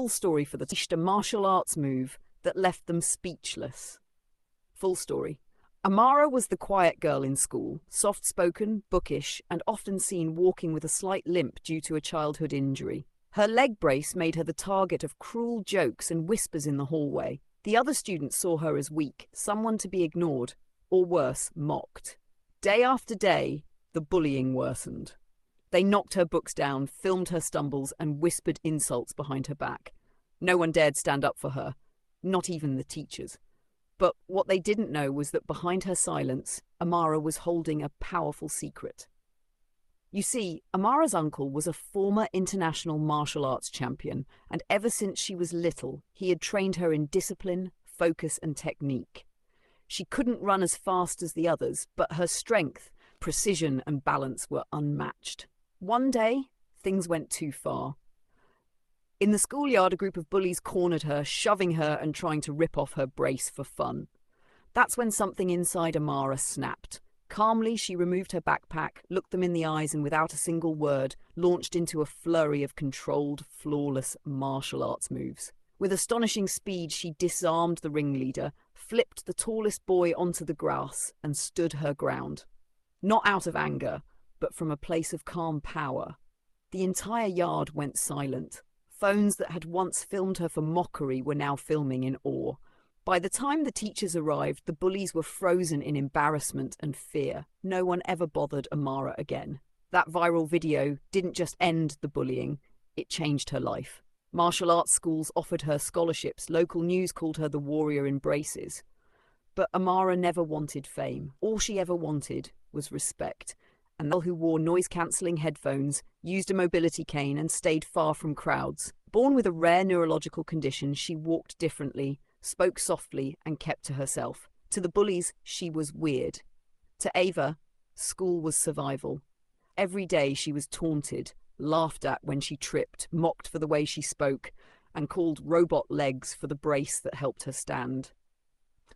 Full story for a martial arts move that left them speechless. Full story. Amara was the quiet girl in school, soft-spoken, bookish, and often seen walking with a slight limp due to a childhood injury. Her leg brace made her the target of cruel jokes and whispers in the hallway. The other students saw her as weak, someone to be ignored, or worse, mocked. Day after day, the bullying worsened. They knocked her books down, filmed her stumbles, and whispered insults behind her back. No one dared stand up for her, not even the teachers. But what they didn't know was that behind her silence, Amara was holding a powerful secret. You see, Amara's uncle was a former international martial arts champion, and ever since she was little, he had trained her in discipline, focus, and technique. She couldn't run as fast as the others, but her strength, precision, and balance were unmatched. One day, things went too far. In the schoolyard, a group of bullies cornered her, shoving her and trying to rip off her brace for fun. That's when something inside Amara snapped. Calmly, she removed her backpack, looked them in the eyes, and without a single word, launched into a flurry of controlled, flawless martial arts moves. With astonishing speed, she disarmed the ringleader, flipped the tallest boy onto the grass, and stood her ground. Not out of anger, but from a place of calm power. The entire yard went silent. Phones that had once filmed her for mockery were now filming in awe. By the time the teachers arrived, the bullies were frozen in embarrassment and fear. No one ever bothered Amara again. That viral video didn't just end the bullying, it changed her life. Martial arts schools offered her scholarships, local news called her the warrior in braces. But Amara never wanted fame. All she ever wanted was respect. And the girl who wore noise-cancelling headphones, used a mobility cane, and stayed far from crowds. Born with a rare neurological condition, she walked differently, spoke softly, and kept to herself. To the bullies, she was weird. To Ava, school was survival. Every day she was taunted, laughed at when she tripped, mocked for the way she spoke, and called robot legs for the brace that helped her stand.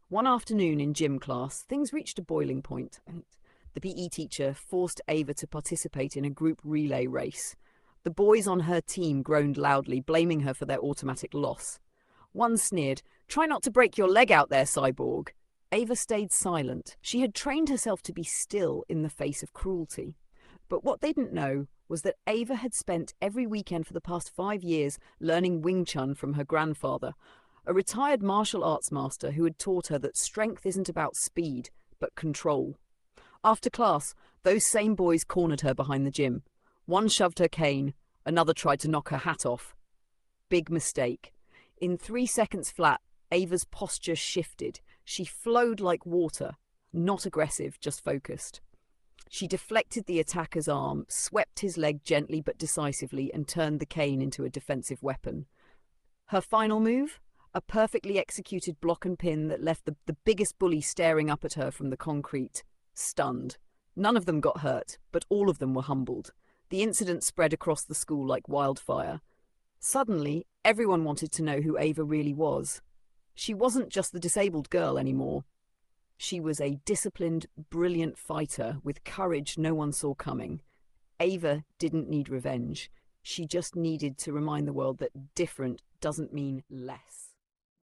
One afternoon in gym class, things reached a boiling point. The PE teacher forced Ava to participate in a group relay race. The boys on her team groaned loudly, blaming her for their automatic loss. One sneered, "Try not to break your leg out there, cyborg." Ava stayed silent. She had trained herself to be still in the face of cruelty. But what they didn't know was that Ava had spent every weekend for the past 5 years learning Wing Chun from her grandfather, a retired martial arts master who had taught her that strength isn't about speed, but control. After class, those same boys cornered her behind the gym. One shoved her cane, another tried to knock her hat off. Big mistake. In 3 seconds flat, Ava's posture shifted. She flowed like water, not aggressive, just focused. She deflected the attacker's arm, swept his leg gently but decisively, and turned the cane into a defensive weapon. Her final move? A perfectly executed block and pin that left the biggest bully staring up at her from the concrete, stunned. None of them got hurt, but all of them were humbled. The incident spread across the school like wildfire. Suddenly, everyone wanted to know who Ava really was. She wasn't just the disabled girl anymore. She was a disciplined, brilliant fighter with courage no one saw coming. Ava didn't need revenge. She just needed to remind the world that different doesn't mean less.